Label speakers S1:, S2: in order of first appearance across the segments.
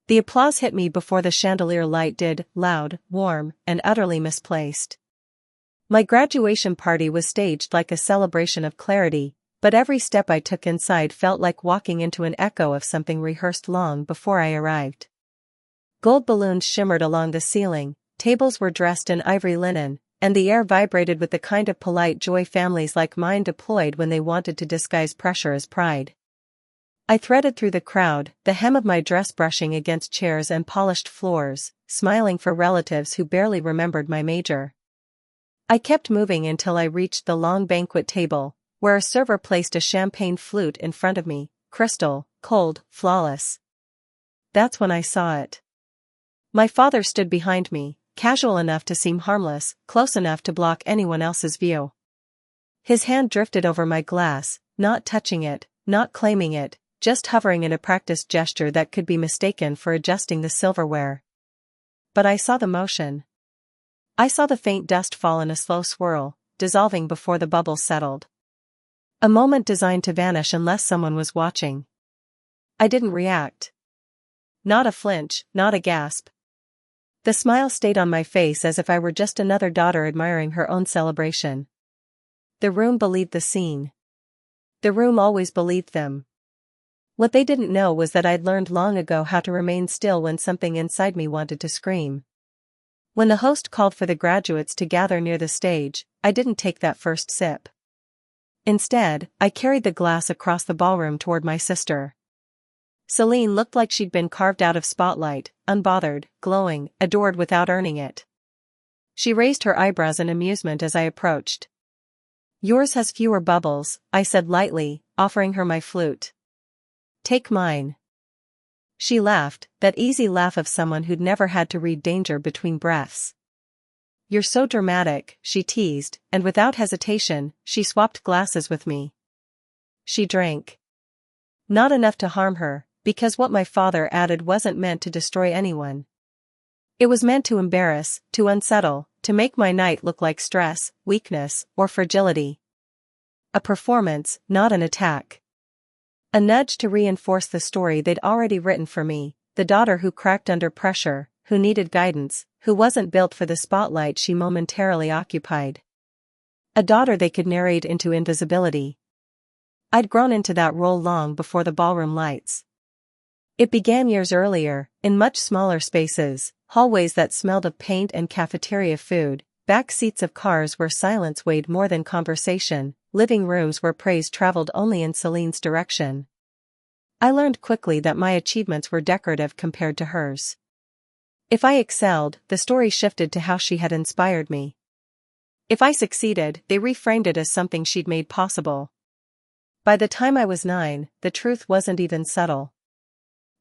S1: The applause hit me before the chandelier light did, loud, warm, and utterly misplaced. My graduation party was staged like a celebration of clarity, but every step I took inside felt like walking into an echo of something rehearsed long before I arrived. Gold balloons shimmered along the ceiling, tables were dressed in ivory linen, and the air vibrated with the kind of polite joy families like mine deployed when they wanted to disguise pressure as pride. I threaded through the crowd, the hem of my dress brushing against chairs and polished floors, smiling for relatives who barely remembered my major. I kept moving until I reached the long banquet table, where a server placed a champagne flute in front of me, crystal, cold, flawless. That's when I saw it. My father stood behind me, casual enough to seem harmless, close enough to block anyone else's view. His hand drifted over my glass, not touching it, not claiming it, just hovering in a practiced gesture that could be mistaken for adjusting the silverware. But I saw the motion. I saw the faint dust fall in a slow swirl, dissolving before the bubbles settled. A moment designed to vanish unless someone was watching. I didn't react. Not a flinch, not a gasp. The smile stayed on my face as if I were just another daughter admiring her own celebration. The room believed the scene. The room always believed them. What they didn't know was that I'd learned long ago how to remain still when something inside me wanted to scream. When the host called for the graduates to gather near the stage, I didn't take that first sip. Instead, I carried the glass across the ballroom toward my sister. Celine looked like she'd been carved out of spotlight, unbothered, glowing, adored without earning it. She raised her eyebrows in amusement as I approached. "Yours has fewer bubbles," I said lightly, offering her my flute. "Take mine." She laughed, that easy laugh of someone who'd never had to read danger between breaths. "You're so dramatic," she teased, and without hesitation, she swapped glasses with me. She drank. Not enough to harm her, because what my father added wasn't meant to destroy anyone. It was meant to embarrass, to unsettle, to make my night look like stress, weakness, or fragility. A performance, not an attack. A nudge to reinforce the story they'd already written for me, the daughter who cracked under pressure, who needed guidance, who wasn't built for the spotlight she momentarily occupied. A daughter they could narrate into invisibility. I'd grown into that role long before the ballroom lights. It began years earlier, in much smaller spaces, hallways that smelled of paint and cafeteria food, back seats of cars where silence weighed more than conversation, living rooms where praise traveled only in Celine's direction. I learned quickly that my achievements were decorative compared to hers. If I excelled, the story shifted to how she had inspired me. If I succeeded, they reframed it as something she'd made possible. By the time I was 9, the truth wasn't even subtle.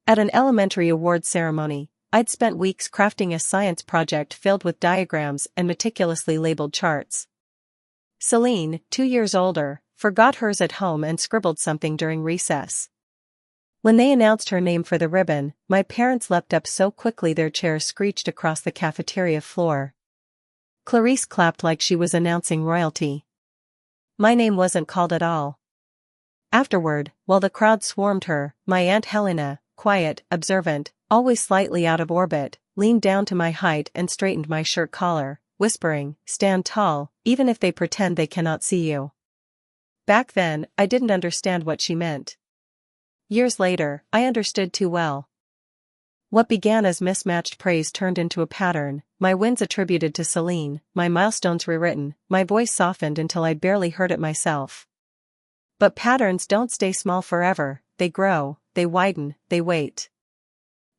S1: At an elementary awards ceremony, I'd spent weeks crafting a science project filled with diagrams and meticulously labeled charts. Celine, 2 years older, forgot hers at home and scribbled something during recess. When they announced her name for the ribbon, my parents leapt up so quickly their chairs screeched across the cafeteria floor. Clarice clapped like she was announcing royalty. My name wasn't called at all. Afterward, while the crowd swarmed her, my Aunt Helena, quiet, observant, always slightly out of orbit, leaned down to my height and straightened my shirt collar, whispering, "Stand tall, even if they pretend they cannot see you." Back then, I didn't understand what she meant. Years later, I understood too well. What began as mismatched praise turned into a pattern, my wins attributed to Celine, my milestones rewritten, my voice softened until I barely heard it myself. But patterns don't stay small forever, they grow, they widen, they wait.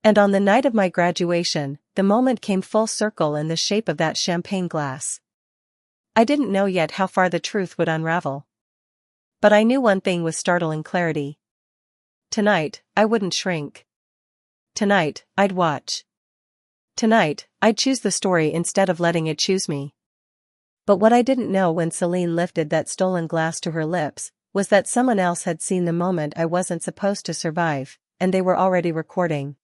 S1: And on the night of my graduation, the moment came full circle in the shape of that champagne glass. I didn't know yet how far the truth would unravel. But I knew one thing with startling clarity. Tonight, I wouldn't shrink. Tonight, I'd watch. Tonight, I'd choose the story instead of letting it choose me. But what I didn't know when Celine lifted that stolen glass to her lips, was that someone else had seen the moment I wasn't supposed to survive, and they were already recording.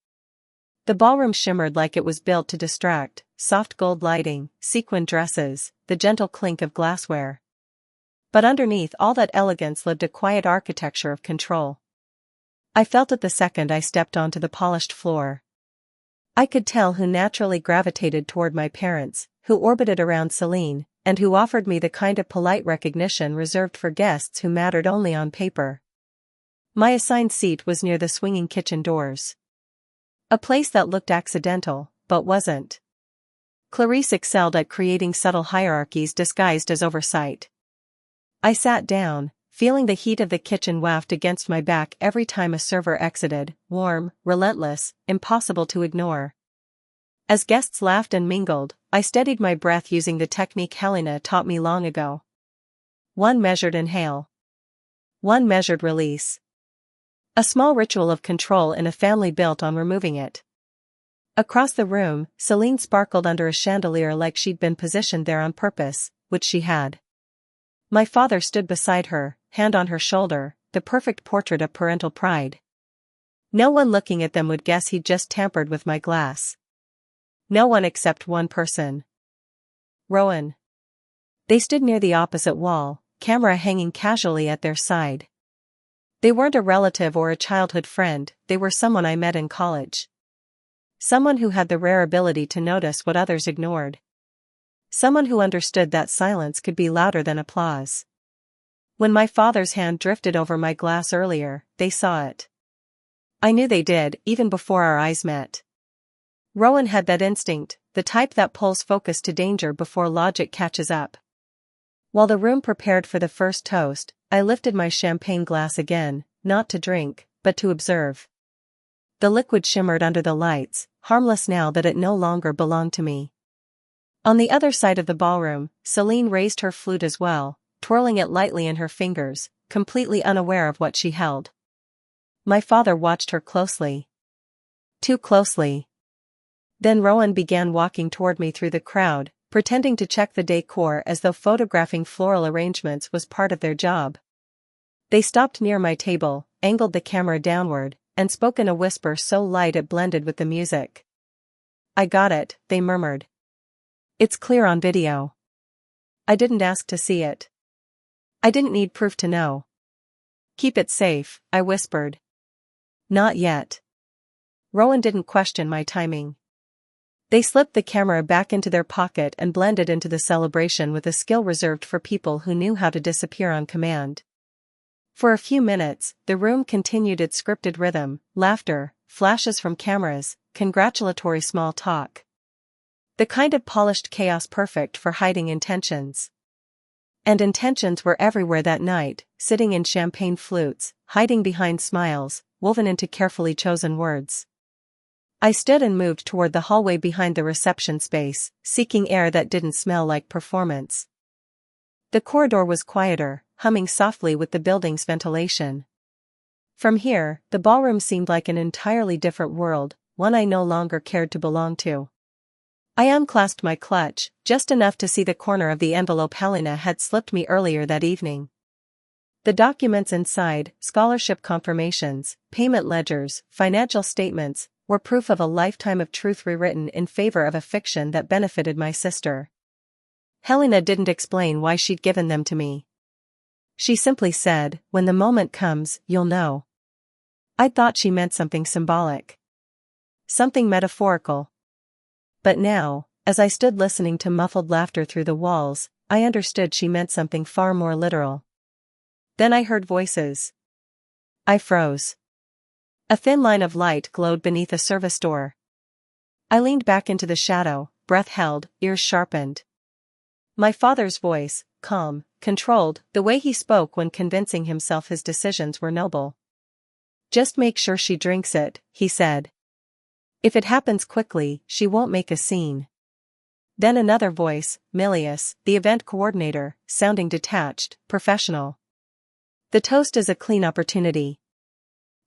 S1: The ballroom shimmered like it was built to distract, soft gold lighting, sequined dresses, the gentle clink of glassware. But underneath all that elegance lived a quiet architecture of control. I felt it the second I stepped onto the polished floor. I could tell who naturally gravitated toward my parents, who orbited around Celine, and who offered me the kind of polite recognition reserved for guests who mattered only on paper. My assigned seat was near the swinging kitchen doors. A place that looked accidental, but wasn't. Clarice excelled at creating subtle hierarchies disguised as oversight. I sat down, feeling the heat of the kitchen waft against my back every time a server exited, warm, relentless, impossible to ignore. As guests laughed and mingled, I steadied my breath using the technique Helena taught me long ago. One measured inhale. One measured release. A small ritual of control in a family built on removing it. Across the room, Celine sparkled under a chandelier like she'd been positioned there on purpose, which she had. My father stood beside her, hand on her shoulder, the perfect portrait of parental pride. No one looking at them would guess he'd just tampered with my glass. No one except one person. Rowan. They stood near the opposite wall, camera hanging casually at their side. They weren't a relative or a childhood friend, they were someone I met in college. Someone who had the rare ability to notice what others ignored. Someone who understood that silence could be louder than applause. When my father's hand drifted over my glass earlier, they saw it. I knew they did, even before our eyes met. Rowan had that instinct, the type that pulls focus to danger before logic catches up. While the room prepared for the first toast, I lifted my champagne glass again, not to drink, but to observe. The liquid shimmered under the lights, harmless now that it no longer belonged to me. On the other side of the ballroom, Celine raised her flute as well, twirling it lightly in her fingers, completely unaware of what she held. My father watched her closely. Too closely. Then Rowan began walking toward me through the crowd, pretending to check the decor as though photographing floral arrangements was part of their job. They stopped near my table, angled the camera downward, and spoke in a whisper so light it blended with the music. "I got it," they murmured. "It's clear on video." I didn't ask to see it. I didn't need proof to know. "Keep it safe," I whispered. "Not yet." Rowan didn't question my timing. They slipped the camera back into their pocket and blended into the celebration with a skill reserved for people who knew how to disappear on command. For a few minutes, the room continued its scripted rhythm, laughter, flashes from cameras, congratulatory small talk. The kind of polished chaos perfect for hiding intentions. And intentions were everywhere that night, sitting in champagne flutes, hiding behind smiles, woven into carefully chosen words. I stood and moved toward the hallway behind the reception space, seeking air that didn't smell like performance. The corridor was quieter, humming softly with the building's ventilation. From here, the ballroom seemed like an entirely different world, one I no longer cared to belong to. I unclasped my clutch, just enough to see the corner of the envelope Helena had slipped me earlier that evening. The documents inside, scholarship confirmations, payment ledgers, financial statements, were proof of a lifetime of truth rewritten in favor of a fiction that benefited my sister. Helena didn't explain why she'd given them to me. She simply said, "When the moment comes, you'll know." I thought she meant something symbolic. Something metaphorical. But now, as I stood listening to muffled laughter through the walls, I understood she meant something far more literal. Then I heard voices. I froze. A thin line of light glowed beneath a service door. I leaned back into the shadow, breath held, ears sharpened. My father's voice, calm, controlled, the way he spoke when convincing himself his decisions were noble. "Just make sure she drinks it," he said. "If it happens quickly, she won't make a scene." Then another voice, Milius, the event coordinator, sounding detached, professional. "The toast is a clean opportunity.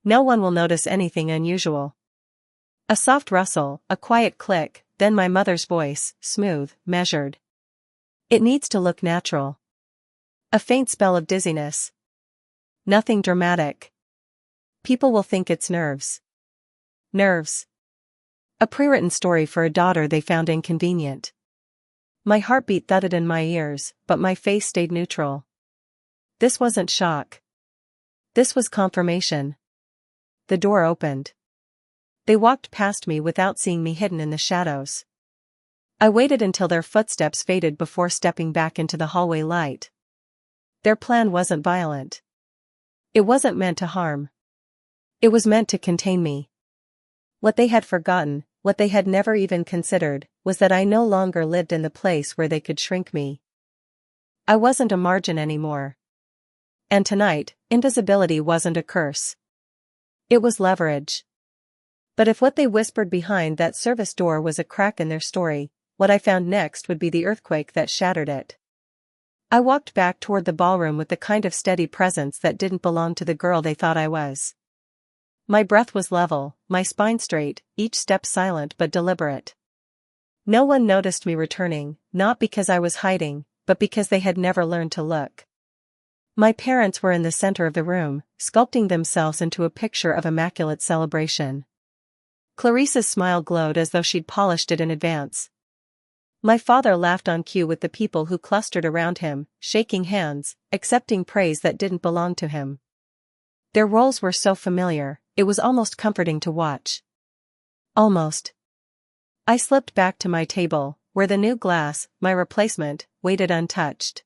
S1: No one will notice anything unusual." A soft rustle, a quiet click, then my mother's voice, smooth, measured. "It needs to look natural." A faint spell of dizziness. "Nothing dramatic. People will think it's nerves." Nerves. A pre-written story for a daughter they found inconvenient. My heartbeat thudded in my ears, but my face stayed neutral. This wasn't shock. This was confirmation. The door opened. They walked past me without seeing me hidden in the shadows. I waited until their footsteps faded before stepping back into the hallway light. Their plan wasn't violent. It wasn't meant to harm. It was meant to contain me. What they had forgotten, what they had never even considered, was that I no longer lived in the place where they could shrink me. I wasn't a margin anymore. And tonight, invisibility wasn't a curse. It was leverage. But if what they whispered behind that service door was a crack in their story, what I found next would be the earthquake that shattered it. I walked back toward the ballroom with the kind of steady presence that didn't belong to the girl they thought I was. My breath was level, my spine straight, each step silent but deliberate. No one noticed me returning, not because I was hiding, but because they had never learned to look. My parents were in the center of the room, sculpting themselves into a picture of immaculate celebration. Clarice's smile glowed as though she'd polished it in advance. My father laughed on cue with the people who clustered around him, shaking hands, accepting praise that didn't belong to him. Their roles were so familiar, it was almost comforting to watch. Almost. I slipped back to my table, where the new glass, my replacement, waited untouched.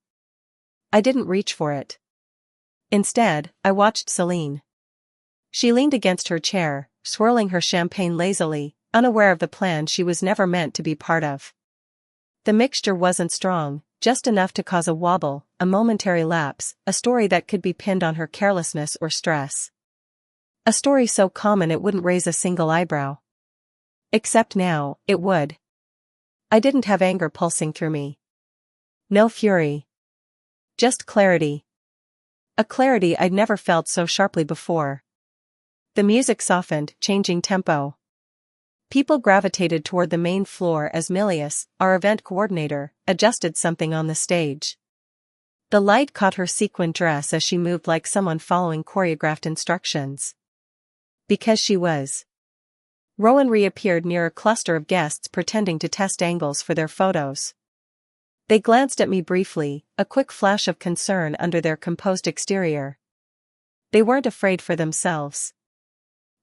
S1: I didn't reach for it. Instead, I watched Celine. She leaned against her chair, swirling her champagne lazily, unaware of the plan she was never meant to be part of. The mixture wasn't strong, just enough to cause a wobble, a momentary lapse, a story that could be pinned on her carelessness or stress. A story so common it wouldn't raise a single eyebrow. Except now, it would. I didn't have anger pulsing through me. No fury. Just clarity. A clarity I'd never felt so sharply before. The music softened, changing tempo. People gravitated toward the main floor as Milius, our event coordinator, adjusted something on the stage. The light caught her sequin dress as she moved like someone following choreographed instructions. Because she was. Rowan reappeared near a cluster of guests pretending to test angles for their photos. They glanced at me briefly, a quick flash of concern under their composed exterior. They weren't afraid for themselves.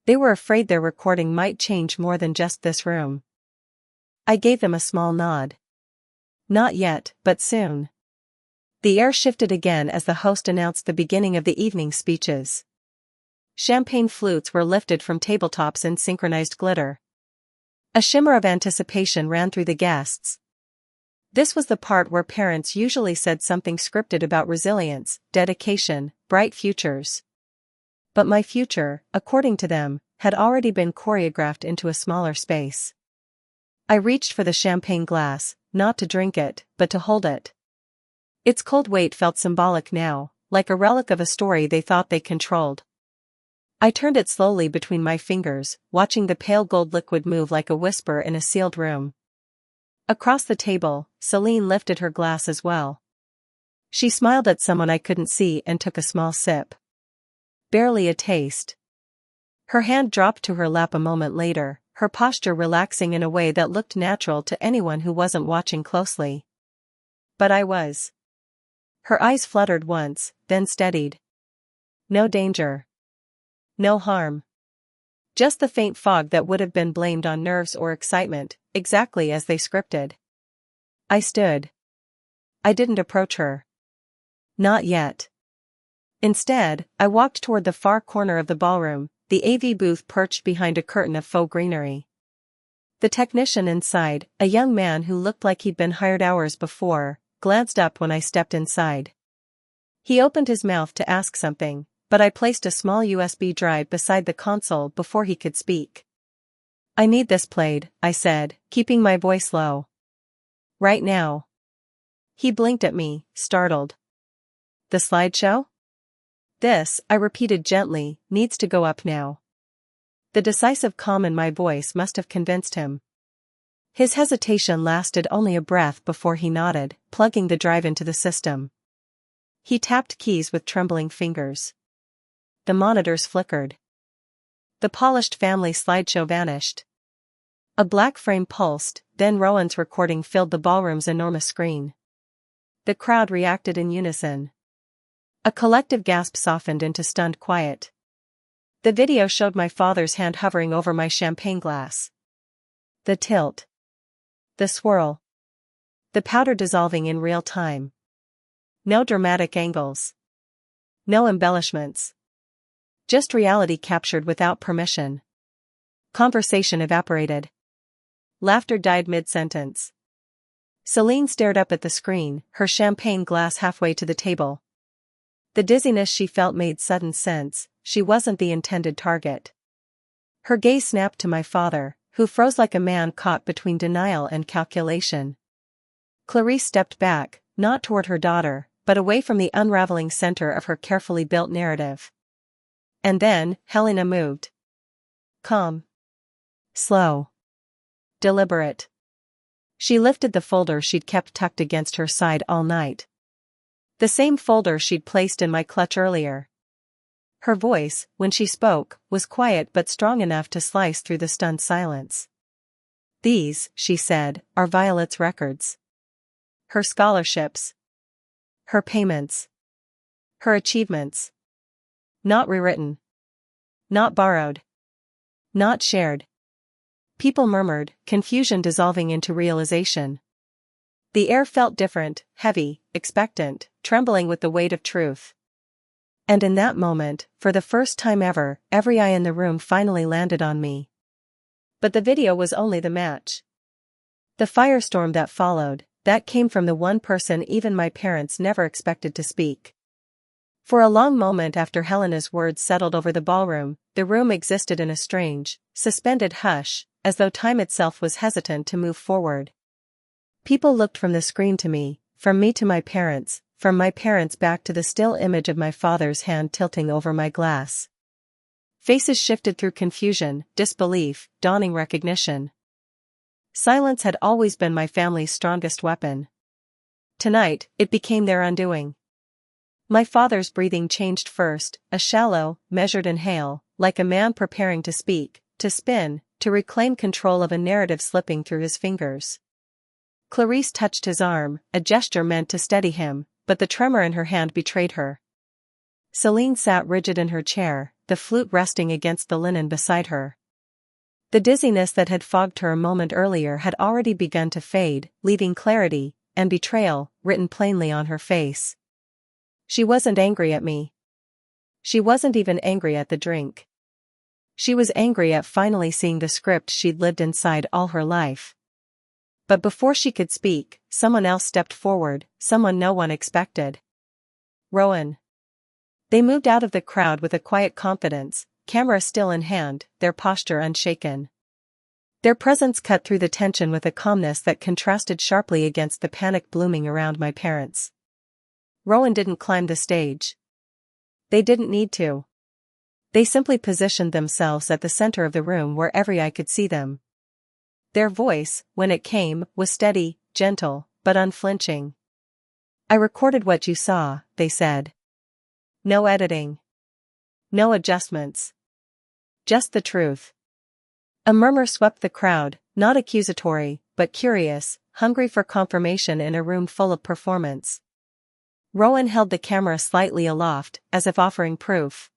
S1: They were afraid their recording might change more than just this room. I gave them a small nod. Not yet, but soon. The air shifted again as the host announced the beginning of the evening speeches. Champagne flutes were lifted from tabletops in synchronized glitter. A shimmer of anticipation ran through the guests. This was the part where parents usually said something scripted about resilience, dedication, bright futures. But my future, according to them, had already been choreographed into a smaller space. I reached for the champagne glass, not to drink it, but to hold it. Its cold weight felt symbolic now, like a relic of a story they thought they controlled. I turned it slowly between my fingers, watching the pale gold liquid move like a whisper in a sealed room. Across the table, Celine lifted her glass as well. She smiled at someone I couldn't see and took a small sip. Barely a taste. Her hand dropped to her lap a moment later, her posture relaxing in a way that looked natural to anyone who wasn't watching closely. But I was. Her eyes fluttered once, then steadied. No danger. No harm. Just the faint fog that would have been blamed on nerves or excitement, exactly as they scripted. I stood. I didn't approach her. Not yet. Instead, I walked toward the far corner of the ballroom, the AV booth perched behind a curtain of faux greenery. The technician inside, a young man who looked like he'd been hired hours before, glanced up when I stepped inside. He opened his mouth to ask something, but I placed a small USB drive beside the console before he could speak. I need this played, I said, keeping my voice low. Right now. He blinked at me, startled. The slideshow? This, I repeated gently, needs to go up now. The decisive calm in my voice must have convinced him. His hesitation lasted only a breath before he nodded, plugging the drive into the system. He tapped keys with trembling fingers. The monitors flickered. The polished family slideshow vanished. A black frame pulsed, then Rowan's recording filled the ballroom's enormous screen. The crowd reacted in unison. A collective gasp softened into stunned quiet. The video showed my father's hand hovering over my champagne glass. The tilt. The swirl. The powder dissolving in real time. No dramatic angles. No embellishments. Just reality captured without permission. Conversation evaporated. Laughter died mid-sentence. Celine stared up at the screen, her champagne glass halfway to the table. The dizziness she felt made sudden sense, she wasn't the intended target. Her gaze snapped to my father, who froze like a man caught between denial and calculation. Clarice stepped back, not toward her daughter, but away from the unraveling center of her carefully built narrative. And then, Helena moved. Calm. Slow. Deliberate. She lifted the folder she'd kept tucked against her side all night. The same folder she'd placed in my clutch earlier. Her voice, when she spoke, was quiet but strong enough to slice through the stunned silence. These, she said, are Violet's records. Her scholarships. Her payments. Her achievements. Not rewritten. Not borrowed. Not shared. People murmured, confusion dissolving into realization. The air felt different, heavy, expectant, trembling with the weight of truth. And in that moment, for the first time ever, every eye in the room finally landed on me. But the video was only the match. The firestorm that followed, that came from the one person even my parents never expected to speak. For a long moment after Helena's words settled over the ballroom, the room existed in a strange, suspended hush, as though time itself was hesitant to move forward. People looked from the screen to me, from me to my parents, from my parents back to the still image of my father's hand tilting over my glass. Faces shifted through confusion, disbelief, dawning recognition. Silence had always been my family's strongest weapon. Tonight, it became their undoing. My father's breathing changed first, a shallow, measured inhale, like a man preparing to speak, to spin, to reclaim control of a narrative slipping through his fingers. Clarice touched his arm, a gesture meant to steady him, but the tremor in her hand betrayed her. Celine sat rigid in her chair, the flute resting against the linen beside her. The dizziness that had fogged her a moment earlier had already begun to fade, leaving clarity, and betrayal, written plainly on her face. She wasn't angry at me. She wasn't even angry at the drink. She was angry at finally seeing the script she'd lived inside all her life. But before she could speak, someone else stepped forward, someone no one expected. Rowan. They moved out of the crowd with a quiet confidence, camera still in hand, their posture unshaken. Their presence cut through the tension with a calmness that contrasted sharply against the panic blooming around my parents. Rowan didn't climb the stage. They didn't need to. They simply positioned themselves at the center of the room where every eye could see them. Their voice, when it came, was steady, gentle, but unflinching. I recorded what you saw, they said. No editing. No adjustments. Just the truth. A murmur swept the crowd, not accusatory, but curious, hungry for confirmation in a room full of performance. Rowan held the camera slightly aloft, as if offering proof.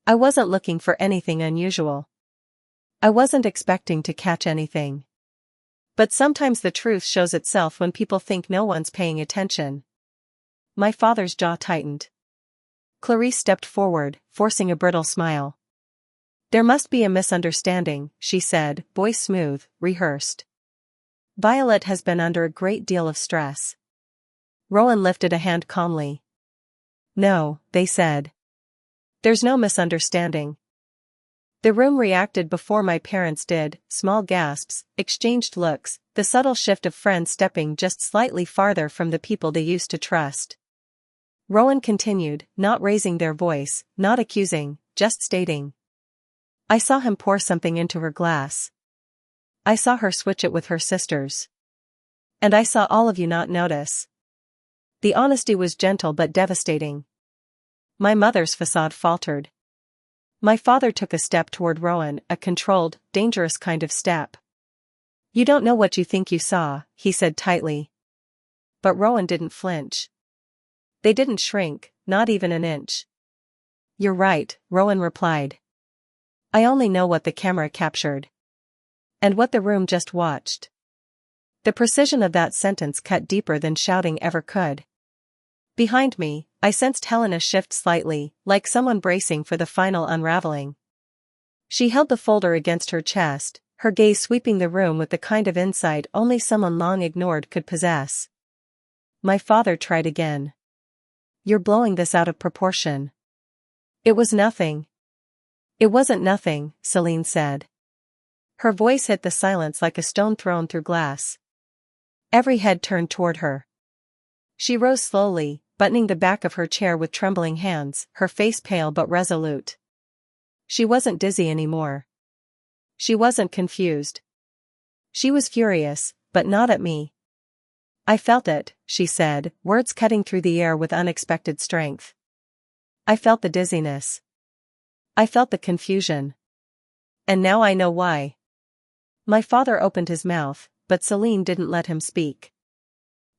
S1: I wasn't looking for anything unusual. I wasn't expecting to catch anything. But sometimes the truth shows itself when people think no one's paying attention. My father's jaw tightened. Clarice stepped forward, forcing a brittle smile. There must be a misunderstanding, she said, voice smooth, rehearsed. Violet has been under a great deal of stress. Rowan lifted a hand calmly. No, they said. There's no misunderstanding. The room reacted before my parents did, small gasps, exchanged looks, the subtle shift of friends stepping just slightly farther from the people they used to trust. Rowan continued, not raising their voice, not accusing, just stating. I saw him pour something into her glass. I saw her switch it with her sisters. And I saw all of you not notice. The honesty was gentle but devastating. My mother's facade faltered. My father took a step toward Rowan, a controlled, dangerous kind of step. You don't know what you think you saw, he said tightly. But Rowan didn't flinch. They didn't shrink, not even an inch. You're right, Rowan replied. I only know what the camera captured. And what the room just watched. The precision of that sentence cut deeper than shouting ever could. Behind me, I sensed Helena shift slightly, like someone bracing for the final unraveling. She held the folder against her chest, her gaze sweeping the room with the kind of insight only someone long ignored could possess. My father tried again. You're blowing this out of proportion. It was nothing. It wasn't nothing, Celine said. Her voice hit the silence like a stone thrown through glass. Every head turned toward her. She rose slowly, buttoning the back of her chair with trembling hands, her face pale but resolute. She wasn't dizzy anymore. She wasn't confused. She was furious, but not at me. I felt it, she said, words cutting through the air with unexpected strength. I felt the dizziness. I felt the confusion. And now I know why. My father opened his mouth, but Celine didn't let him speak.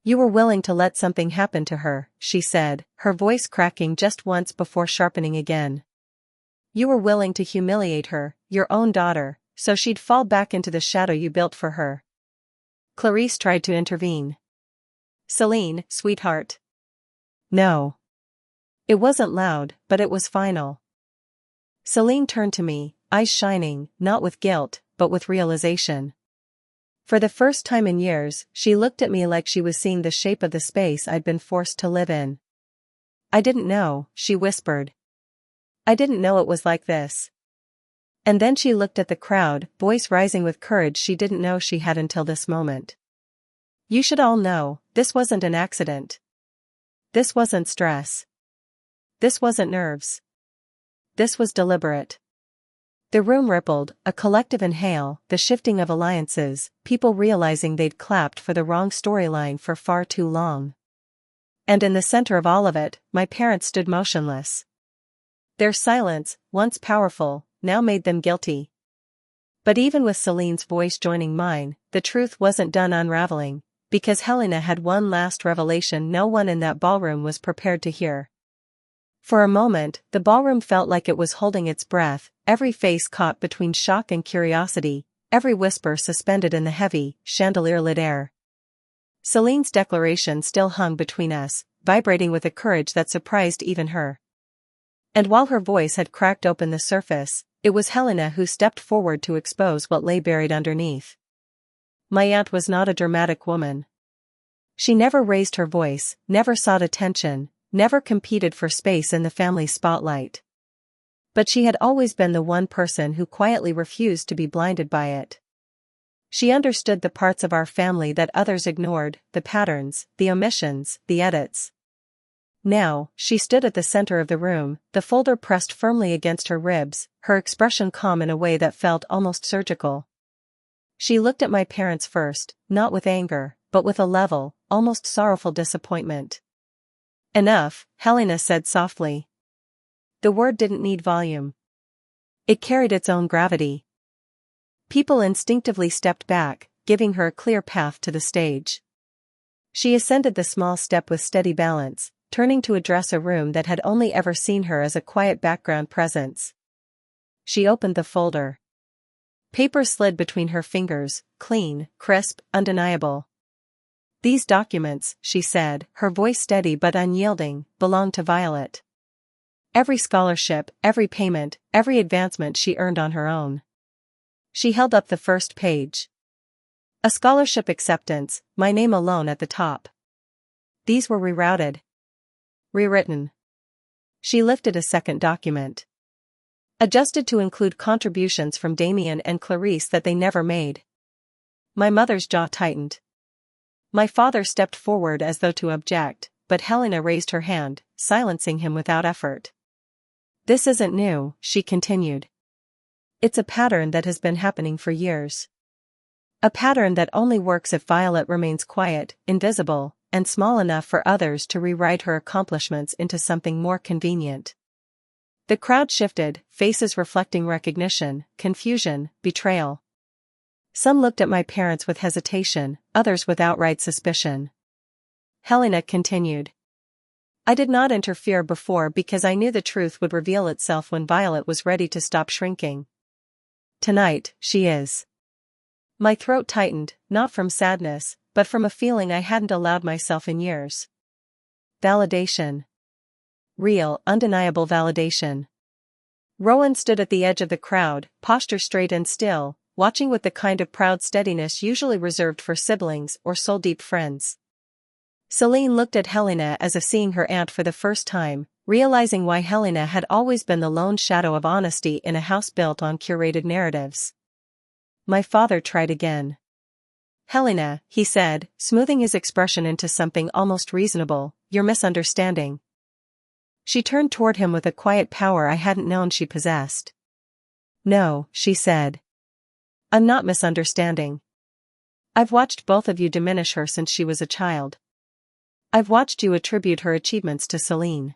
S1: You were willing to let something happen to her, she said, her voice cracking just once before sharpening again. You were willing to humiliate her, your own daughter, so she'd fall back into the shadow you built for her. Clarisse tried to intervene. Celine, sweetheart. No. It wasn't loud, but it was final. Celine turned to me, eyes shining, not with guilt, but with realization. For the first time in years, she looked at me like she was seeing the shape of the space I'd been forced to live in. I didn't know, she whispered. I didn't know it was like this. And then she looked at the crowd, voice rising with courage she didn't know she had until this moment. You should all know, this wasn't an accident. This wasn't stress. This wasn't nerves. This was deliberate. The room rippled, a collective inhale, the shifting of alliances, people realizing they'd clapped for the wrong storyline for far too long. And in the center of all of it, my parents stood motionless. Their silence, once powerful, now made them guilty. But even with Celine's voice joining mine, the truth wasn't done unraveling, because Helena had one last revelation no one in that ballroom was prepared to hear. For a moment, the ballroom felt like it was holding its breath, every face caught between shock and curiosity, every whisper suspended in the heavy, chandelier-lit air. Celine's declaration still hung between us, vibrating with a courage that surprised even her. And while her voice had cracked open the surface, it was Helena who stepped forward to expose what lay buried underneath. My aunt was not a dramatic woman. She never raised her voice, never sought attention, never competed for space in the family spotlight. But she had always been the one person who quietly refused to be blinded by it. She understood the parts of our family that others ignored, the patterns, the omissions, the edits. Now, she stood at the center of the room, the folder pressed firmly against her ribs, her expression calm in a way that felt almost surgical. She looked at my parents first, not with anger, but with a level, almost sorrowful disappointment. Enough, Helena said softly. The word didn't need volume. It carried its own gravity. People instinctively stepped back, giving her a clear path to the stage. She ascended the small step with steady balance, turning to address a room that had only ever seen her as a quiet background presence. She opened the folder. Paper slid between her fingers, clean, crisp, undeniable. These documents, she said, her voice steady but unyielding, belonged to Violet. Every scholarship, every payment, every advancement she earned on her own. She held up the first page. A scholarship acceptance, my name alone at the top. These were rerouted. Rewritten. She lifted a second document. Adjusted to include contributions from Damien and Clarisse that they never made. My mother's jaw tightened. My father stepped forward as though to object, but Helena raised her hand, silencing him without effort. This isn't new, she continued. It's a pattern that has been happening for years. A pattern that only works if Violet remains quiet, invisible, and small enough for others to rewrite her accomplishments into something more convenient. The crowd shifted, faces reflecting recognition, confusion, betrayal. Some looked at my parents with hesitation, others with outright suspicion. Helena continued. I did not interfere before because I knew the truth would reveal itself when Violet was ready to stop shrinking. Tonight, she is. My throat tightened, not from sadness, but from a feeling I hadn't allowed myself in years. Validation. Real, undeniable validation. Rowan stood at the edge of the crowd, posture straight and still, watching with the kind of proud steadiness usually reserved for siblings or soul-deep friends. Celine looked at Helena as if seeing her aunt for the first time, realizing why Helena had always been the lone shadow of honesty in a house built on curated narratives. My father tried again. Helena, he said, smoothing his expression into something almost reasonable, you're misunderstanding. She turned toward him with a quiet power I hadn't known she possessed. No, she said. I'm not misunderstanding. I've watched both of you diminish her since she was a child. I've watched you attribute her achievements to Celine.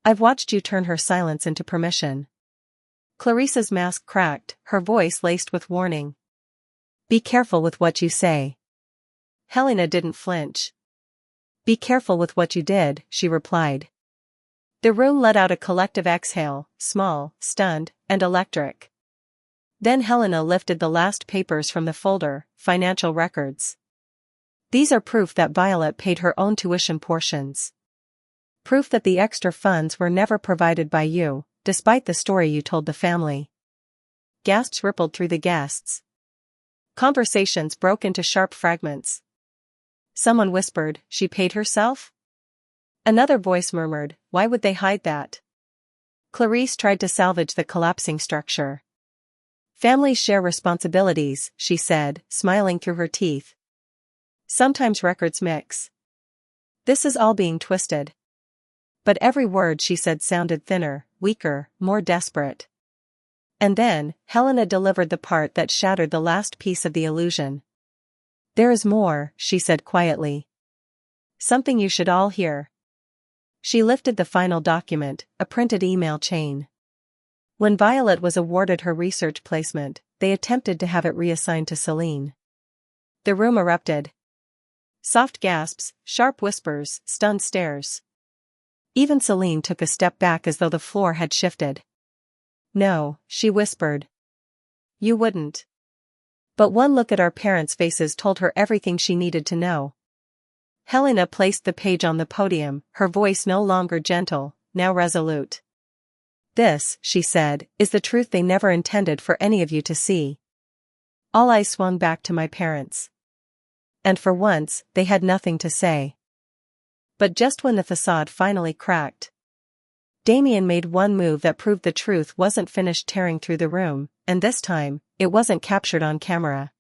S1: I've watched you turn her silence into permission. Clarissa's mask cracked, her voice laced with warning. Be careful with what you say. Helena didn't flinch. Be careful with what you did, she replied. The room let out a collective exhale, small, stunned, and electric. Then Helena lifted the last papers from the folder, financial records. These are proof that Violet paid her own tuition portions. Proof that the extra funds were never provided by you, despite the story you told the family. Gasps rippled through the guests. Conversations broke into sharp fragments. Someone whispered, she paid herself? Another voice murmured, why would they hide that? Clarisse tried to salvage the collapsing structure. Families share responsibilities, she said, smiling through her teeth. Sometimes records mix. This is all being twisted. But every word she said sounded thinner, weaker, more desperate. And then, Helena delivered the part that shattered the last piece of the illusion. There is more, she said quietly. Something you should all hear. She lifted the final document, a printed email chain. When Violet was awarded her research placement, they attempted to have it reassigned to Celine. The room erupted. Soft gasps, sharp whispers, stunned stares. Even Celine took a step back as though the floor had shifted. No, she whispered. You wouldn't. But one look at our parents' faces told her everything she needed to know. Helena placed the page on the podium, her voice no longer gentle, now resolute. This, she said, is the truth they never intended for any of you to see. All eyes swung back to my parents. And for once, they had nothing to say. But just when the facade finally cracked, Damien made one move that proved the truth wasn't finished tearing through the room, and this time, it wasn't captured on camera.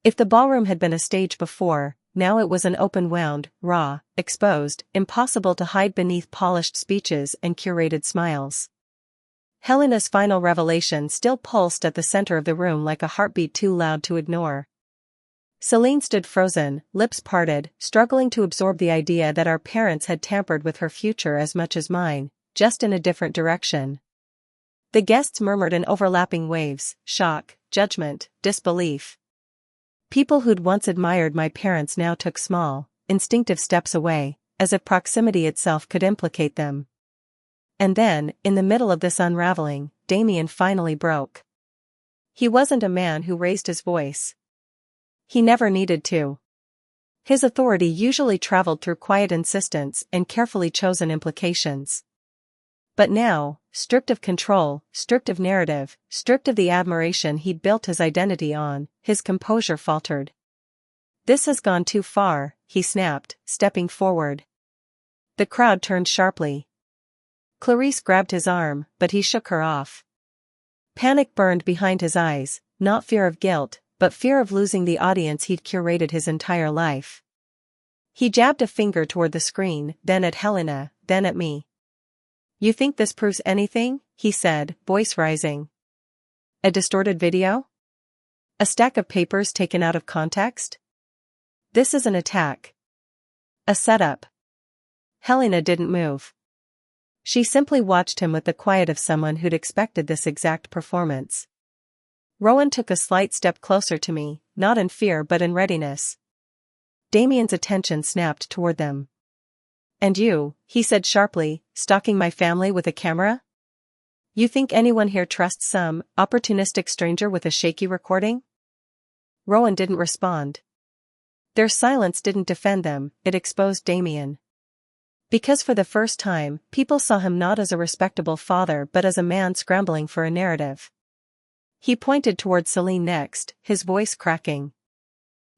S1: If the ballroom had been a stage before, now it was an open-wound, raw, exposed, impossible to hide beneath polished speeches and curated smiles. Helena's final revelation still pulsed at the center of the room like a heartbeat too loud to ignore. Celine stood frozen, lips parted, struggling to absorb the idea that our parents had tampered with her future as much as mine, just in a different direction. The guests murmured in overlapping waves, shock, judgment, disbelief. People who'd once admired my parents now took small, instinctive steps away, as if proximity itself could implicate them. And then, in the middle of this unraveling, Damien finally broke. He wasn't a man who raised his voice. He never needed to. His authority usually traveled through quiet insistence and carefully chosen implications. But now, stripped of control, stripped of narrative, stripped of the admiration he'd built his identity on, his composure faltered. This has gone too far, he snapped, stepping forward. The crowd turned sharply. Clarisse grabbed his arm, but he shook her off. Panic burned behind his eyes, not fear of guilt, but fear of losing the audience he'd curated his entire life. He jabbed a finger toward the screen, then at Helena, then at me. You think this proves anything? He said, voice rising. A distorted video? A stack of papers taken out of context? This is an attack. A setup. Helena didn't move. She simply watched him with the quiet of someone who'd expected this exact performance. Rowan took a slight step closer to me, not in fear but in readiness. Damien's attention snapped toward them. And you, he said sharply, stalking my family with a camera? You think anyone here trusts some opportunistic stranger with a shaky recording? Rowan didn't respond. Their silence didn't defend them, it exposed Damien. Because for the first time, people saw him not as a respectable father but as a man scrambling for a narrative. He pointed toward Celine next, his voice cracking.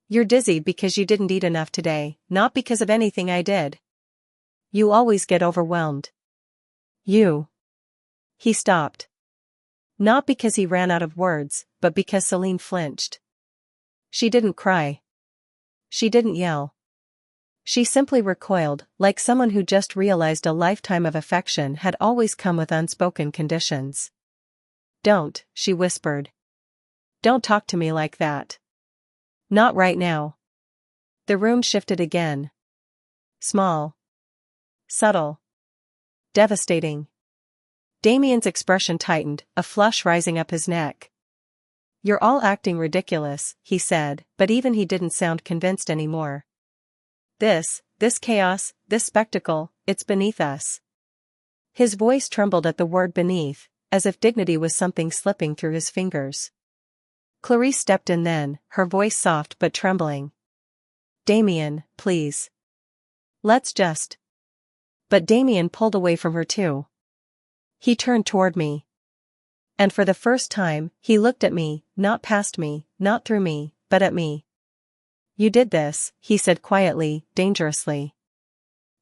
S1: You're dizzy because you didn't eat enough today, not because of anything I did. You always get overwhelmed. You. He stopped. Not because he ran out of words, but because Celine flinched. She didn't cry. She didn't yell. She simply recoiled, like someone who just realized a lifetime of affection had always come with unspoken conditions. Don't, she whispered. Don't talk to me like that. Not right now. The room shifted again. Small. Subtle. Devastating. Damien's expression tightened, a flush rising up his neck. You're all acting ridiculous, he said, but even he didn't sound convinced anymore. This chaos, this spectacle, it's beneath us. His voice trembled at the word beneath, as if dignity was something slipping through his fingers. Clarice stepped in then, her voice soft but trembling. Damien, please. Let's just. But Damien pulled away from her too. He turned toward me. And for the first time, he looked at me, not past me, not through me, but at me. You did this, he said quietly, dangerously.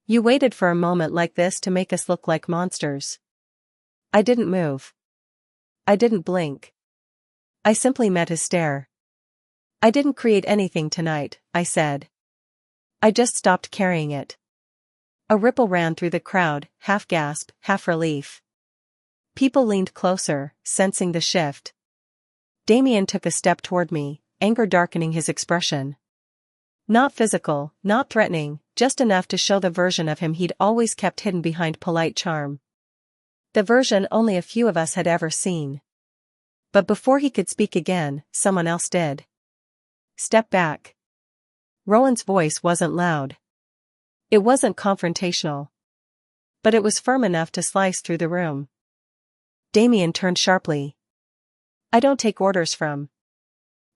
S1: You waited for a moment like this to make us look like monsters. I didn't move. I didn't blink. I simply met his stare. I didn't create anything tonight, I said. I just stopped carrying it. A ripple ran through the crowd, half gasp, half relief. People leaned closer, sensing the shift. Damien took a step toward me, anger darkening his expression. Not physical, not threatening, just enough to show the version of him he'd always kept hidden behind polite charm. The version only a few of us had ever seen. But before he could speak again, someone else did. Step back. Rowan's voice wasn't loud. It wasn't confrontational. But it was firm enough to slice through the room. Damien turned sharply. I don't take orders from.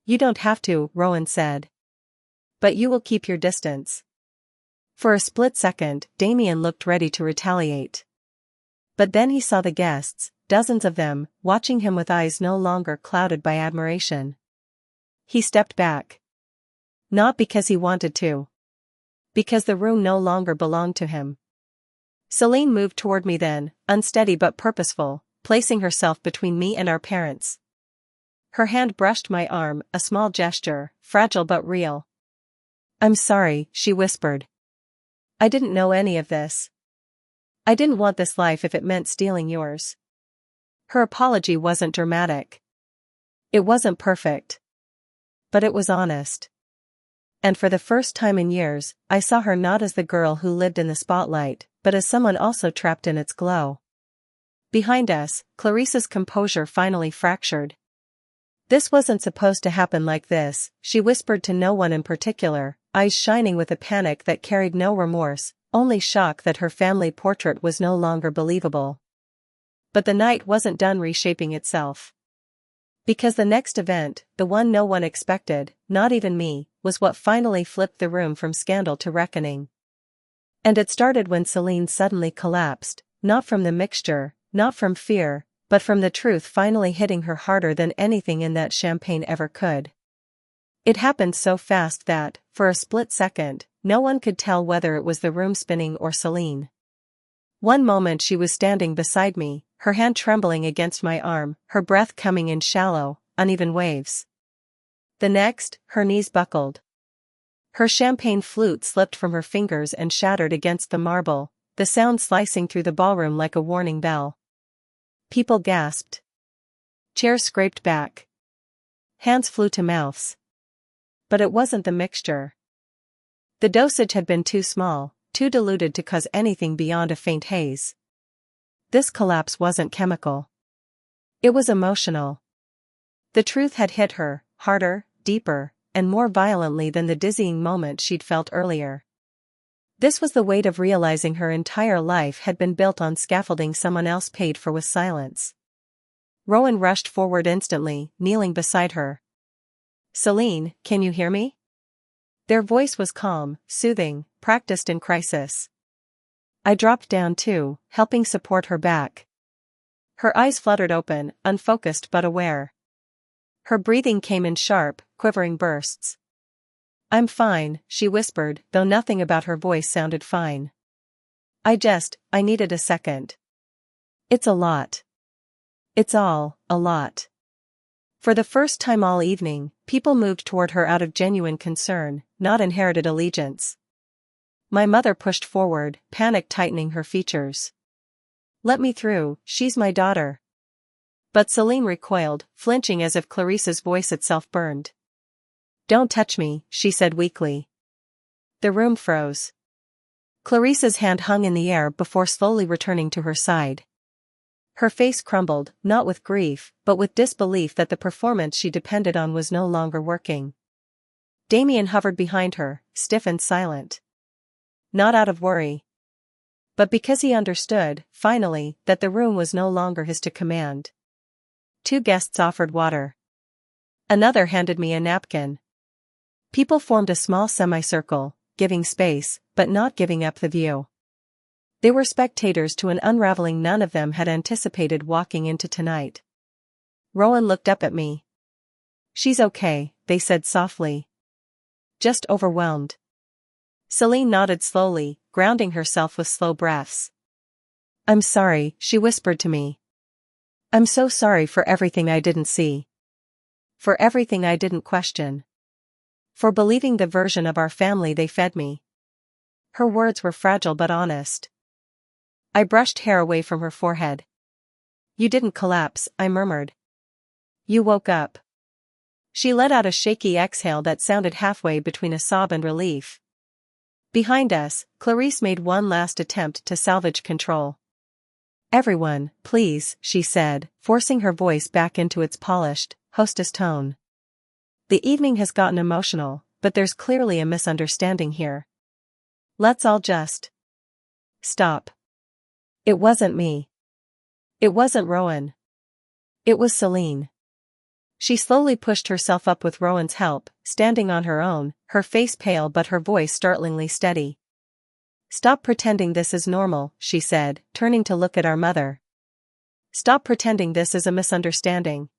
S1: You don't have to, Rowan said. But you will keep your distance. For a split second, Damien looked ready to retaliate. But then he saw the guests, dozens of them, watching him with eyes no longer clouded by admiration. He stepped back. Not because he wanted to. Because the room no longer belonged to him. Celine moved toward me then, unsteady but purposeful, placing herself between me and our parents. Her hand brushed my arm, a small gesture, fragile but real. I'm sorry, she whispered. I didn't know any of this. I didn't want this life if it meant stealing yours. Her apology wasn't dramatic. It wasn't perfect. But it was honest. And for the first time in years, I saw her not as the girl who lived in the spotlight, but as someone also trapped in its glow. Behind us, Clarice's composure finally fractured. This wasn't supposed to happen like this, she whispered to no one in particular, eyes shining with a panic that carried no remorse, only shock that her family portrait was no longer believable. But the night wasn't done reshaping itself. Because the next event, the one no one expected, not even me, was what finally flipped the room from scandal to reckoning. And it started when Celine suddenly collapsed, not from the mixture, not from fear, but from the truth finally hitting her harder than anything in that champagne ever could. It happened so fast that, for a split second, no one could tell whether it was the room spinning or Celine. One moment she was standing beside me, her hand trembling against my arm, her breath coming in shallow, uneven waves. The next, her knees buckled. Her champagne flute slipped from her fingers and shattered against the marble, the sound slicing through the ballroom like a warning bell. People gasped. Chairs scraped back. Hands flew to mouths. But it wasn't the mixture. The dosage had been too small, too diluted to cause anything beyond a faint haze. This collapse wasn't chemical. It was emotional. The truth had hit her, harder, deeper, and more violently than the dizzying moment she'd felt earlier. This was the weight of realizing her entire life had been built on scaffolding someone else paid for with silence. Rowan rushed forward instantly, kneeling beside her. Celine, can you hear me? Their voice was calm, soothing, practiced in crisis. I dropped down too, helping support her back. Her eyes fluttered open, unfocused but aware. Her breathing came in sharp, quivering bursts. I'm fine, she whispered, though nothing about her voice sounded fine. I needed a second. It's a lot. It's all, a lot. For the first time all evening, people moved toward her out of genuine concern, not inherited allegiance. My mother pushed forward, panic tightening her features. Let me through, she's my daughter. But Celine recoiled, flinching as if Clarissa's voice itself burned. Don't touch me, she said weakly. The room froze. Clarissa's hand hung in the air before slowly returning to her side. Her face crumbled, not with grief, but with disbelief that the performance she depended on was no longer working. Damien hovered behind her, stiff and silent. Not out of worry, but because he understood, finally, that the room was no longer his to command. 2 guests offered water. Another handed me a napkin. People formed a small semicircle, giving space, but not giving up the view. They were spectators to an unraveling none of them had anticipated walking into tonight. Rowan looked up at me. She's okay, they said softly. Just overwhelmed. Celine nodded slowly, grounding herself with slow breaths. I'm sorry, she whispered to me. I'm so sorry for everything I didn't see. For everything I didn't question. For believing the version of our family they fed me. Her words were fragile but honest. I brushed hair away from her forehead. You didn't collapse, I murmured. You woke up. She let out a shaky exhale that sounded halfway between a sob and relief. Behind us, Clarisse made one last attempt to salvage control. Everyone, please, she said, forcing her voice back into its polished, hostess tone. The evening has gotten emotional, but there's clearly a misunderstanding here. Let's all just stop. It wasn't me. It wasn't Rowan. It was Celine. She slowly pushed herself up with Rowan's help, standing on her own, her face pale but her voice startlingly steady. Stop pretending this is normal, she said, turning to look at our mother. Stop pretending this is a misunderstanding.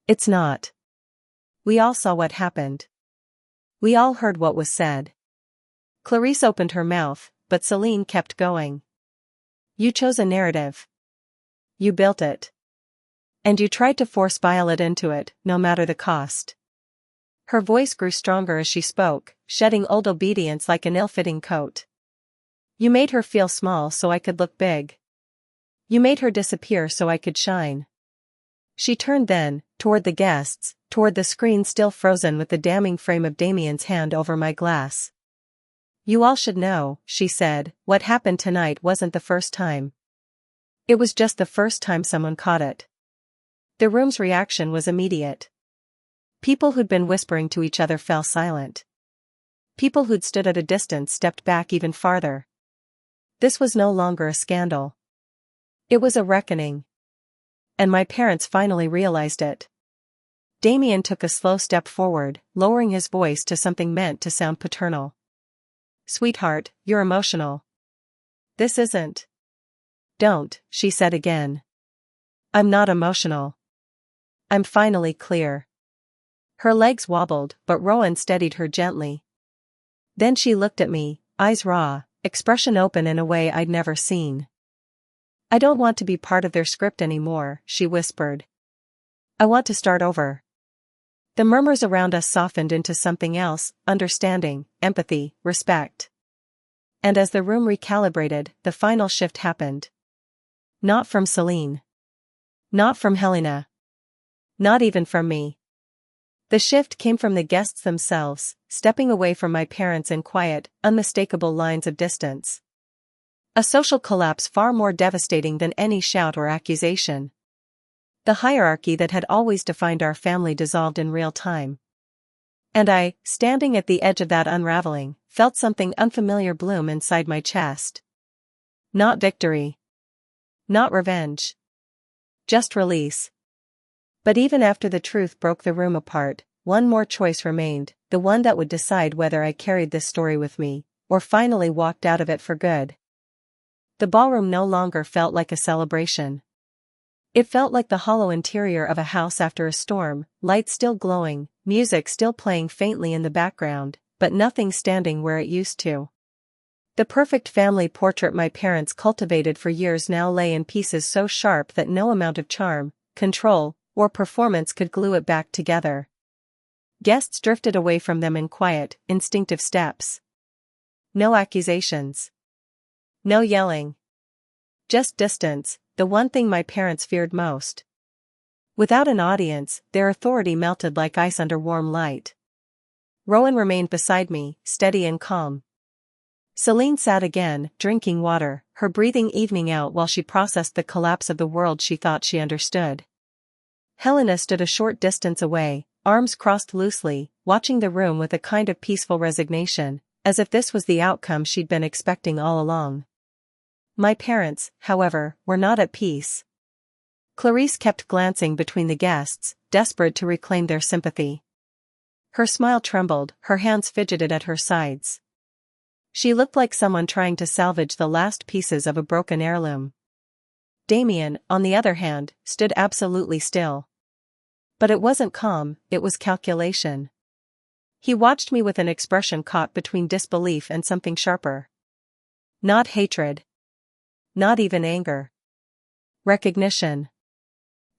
S1: It's not. We all saw what happened. We all heard what was said. Clarisse opened her mouth, but Celine kept going. You chose a narrative. You built it. And you tried to force Violet into it, no matter the cost. Her voice grew stronger as she spoke, shedding old obedience like an ill-fitting coat. You made her feel small so I could look big. You made her disappear so I could shine. She turned then, toward the guests, toward the screen still frozen with the damning frame of Damien's hand over my glass. You all should know, she said, what happened tonight wasn't the first time. It was just the first time someone caught it. The room's reaction was immediate. People who'd been whispering to each other fell silent. People who'd stood at a distance stepped back even farther. This was no longer a scandal. It was a reckoning. And my parents finally realized it. Damien took a slow step forward, lowering his voice to something meant to sound paternal. Sweetheart, you're emotional. This isn't. Don't, she said again. I'm not emotional. I'm finally clear. Her legs wobbled, but Rowan steadied her gently. Then she looked at me, eyes raw, expression open in a way I'd never seen. I don't want to be part of their script anymore, she whispered. I want to start over. The murmurs around us softened into something else, understanding, empathy, respect. And as the room recalibrated, the final shift happened. Not from Celine. Not from Helena. Not even from me. The shift came from the guests themselves, stepping away from my parents in quiet, unmistakable lines of distance. A social collapse far more devastating than any shout or accusation. The hierarchy that had always defined our family dissolved in real time. And I, standing at the edge of that unraveling, felt something unfamiliar bloom inside my chest. Not victory. Not revenge. Just release. But even after the truth broke the room apart, one more choice remained, the one that would decide whether I carried this story with me, or finally walked out of it for good. The ballroom no longer felt like a celebration. It felt like the hollow interior of a house after a storm, lights still glowing, music still playing faintly in the background, but nothing standing where it used to. The perfect family portrait my parents cultivated for years now lay in pieces so sharp that no amount of charm, control, or performance could glue it back together. Guests drifted away from them in quiet, instinctive steps. No accusations. No yelling. Just distance, the one thing my parents feared most. Without an audience, their authority melted like ice under warm light. Rowan remained beside me, steady and calm. Celine sat again, drinking water, her breathing evening out while she processed the collapse of the world she thought she understood. Helena stood a short distance away, arms crossed loosely, watching the room with a kind of peaceful resignation, as if this was the outcome she'd been expecting all along. My parents, however, were not at peace. Clarice kept glancing between the guests, desperate to reclaim their sympathy. Her smile trembled, her hands fidgeted at her sides. She looked like someone trying to salvage the last pieces of a broken heirloom. Damien, on the other hand, stood absolutely still. But it wasn't calm, it was calculation. He watched me with an expression caught between disbelief and something sharper. Not hatred. Not even anger. Recognition.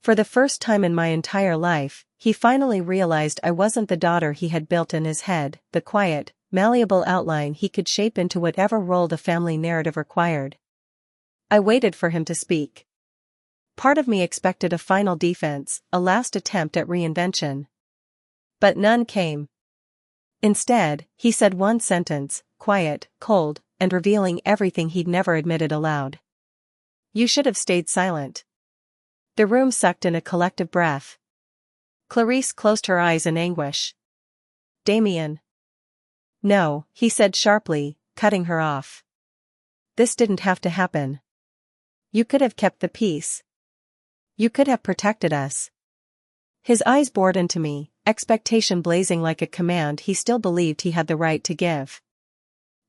S1: For the first time in my entire life, he finally realized I wasn't the daughter he had built in his head, the quiet, malleable outline he could shape into whatever role the family narrative required. I waited for him to speak. Part of me expected a final defense, a last attempt at reinvention. But none came. Instead, he said one sentence, quiet, cold, and revealing everything he'd never admitted aloud. You should have stayed silent. The room sucked in a collective breath. Clarice closed her eyes in anguish. Damien. No, he said sharply, cutting her off. This didn't have to happen. You could have kept the peace. You could have protected us. His eyes bored into me, expectation blazing like a command he still believed he had the right to give.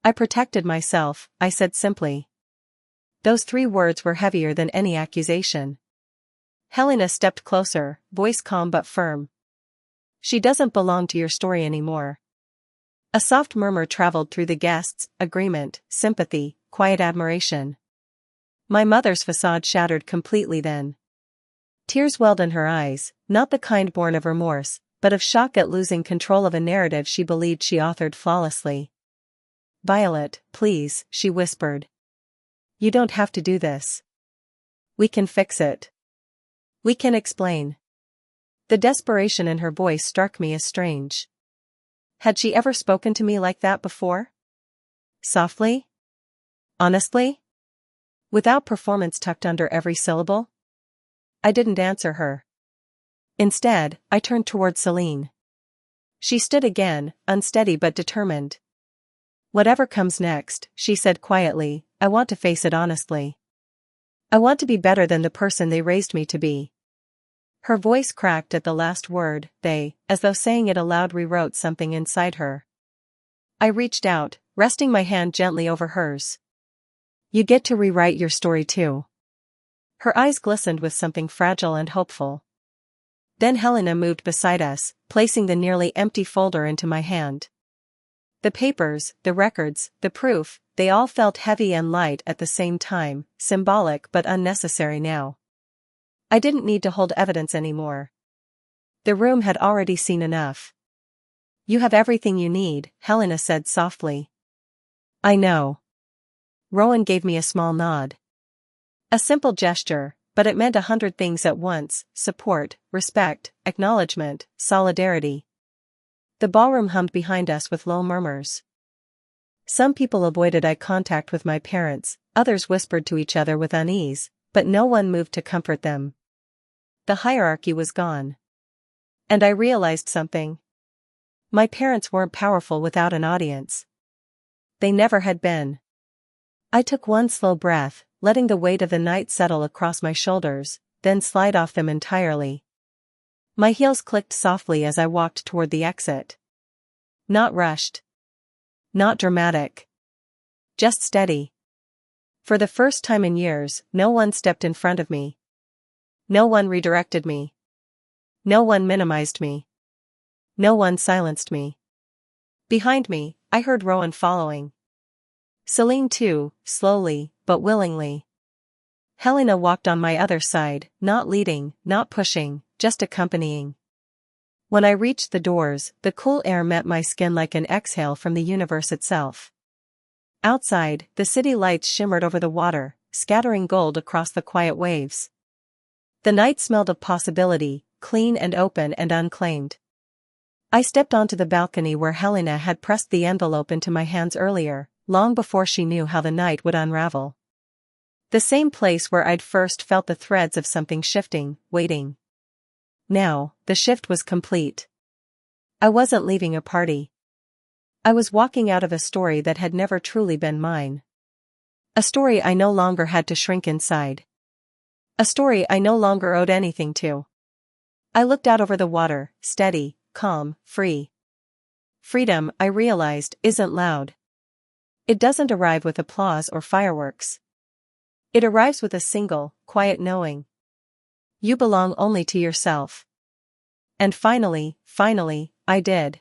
S1: I protected myself, I said simply. Those 3 words were heavier than any accusation. Helena stepped closer, voice calm but firm. She doesn't belong to your story anymore. A soft murmur traveled through the guests, agreement, sympathy, quiet admiration. My mother's facade shattered completely then. Tears welled in her eyes, not the kind born of remorse, but of shock at losing control of a narrative she believed she authored flawlessly. Violet, please, she whispered. You don't have to do this. We can fix it. We can explain. The desperation in her voice struck me as strange. Had she ever spoken to me like that before? Softly? Honestly? Without performance tucked under every syllable? I didn't answer her. Instead, I turned toward Celine. She stood again, unsteady but determined. Whatever comes next, she said quietly, I want to face it honestly. I want to be better than the person they raised me to be. Her voice cracked at the last word, they, as though saying it aloud, rewrote something inside her. I reached out, resting my hand gently over hers. You get to rewrite your story too. Her eyes glistened with something fragile and hopeful. Then Helena moved beside us, placing the nearly empty folder into my hand. The papers, the records, the proof, they all felt heavy and light at the same time, symbolic but unnecessary now. I didn't need to hold evidence anymore. The room had already seen enough. You have everything you need, Helena said softly. I know. Rowan gave me a small nod. A simple gesture, but it meant 100 things at once: support, respect, acknowledgement, solidarity. The ballroom hummed behind us with low murmurs. Some people avoided eye contact with my parents, others whispered to each other with unease, but no one moved to comfort them. The hierarchy was gone. And I realized something. My parents weren't powerful without an audience. They never had been. I took one slow breath, letting the weight of the night settle across my shoulders, then slide off them entirely. My heels clicked softly as I walked toward the exit. Not rushed. Not dramatic. Just steady. For the first time in years, no one stepped in front of me. No one redirected me. No one minimized me. No one silenced me. Behind me, I heard Rowan following. Celine too, slowly, but willingly. Helena walked on my other side, not leading, not pushing, just accompanying. When I reached the doors, the cool air met my skin like an exhale from the universe itself. Outside, the city lights shimmered over the water, scattering gold across the quiet waves. The night smelled of possibility, clean and open and unclaimed. I stepped onto the balcony where Helena had pressed the envelope into my hands earlier, long before she knew how the night would unravel. The same place where I'd first felt the threads of something shifting, waiting. Now, the shift was complete. I wasn't leaving a party. I was walking out of a story that had never truly been mine. A story I no longer had to shrink inside. A story I no longer owed anything to. I looked out over the water, steady, calm, free. Freedom, I realized, isn't loud. It doesn't arrive with applause or fireworks. It arrives with a single, quiet knowing. You belong only to yourself. And finally, I did.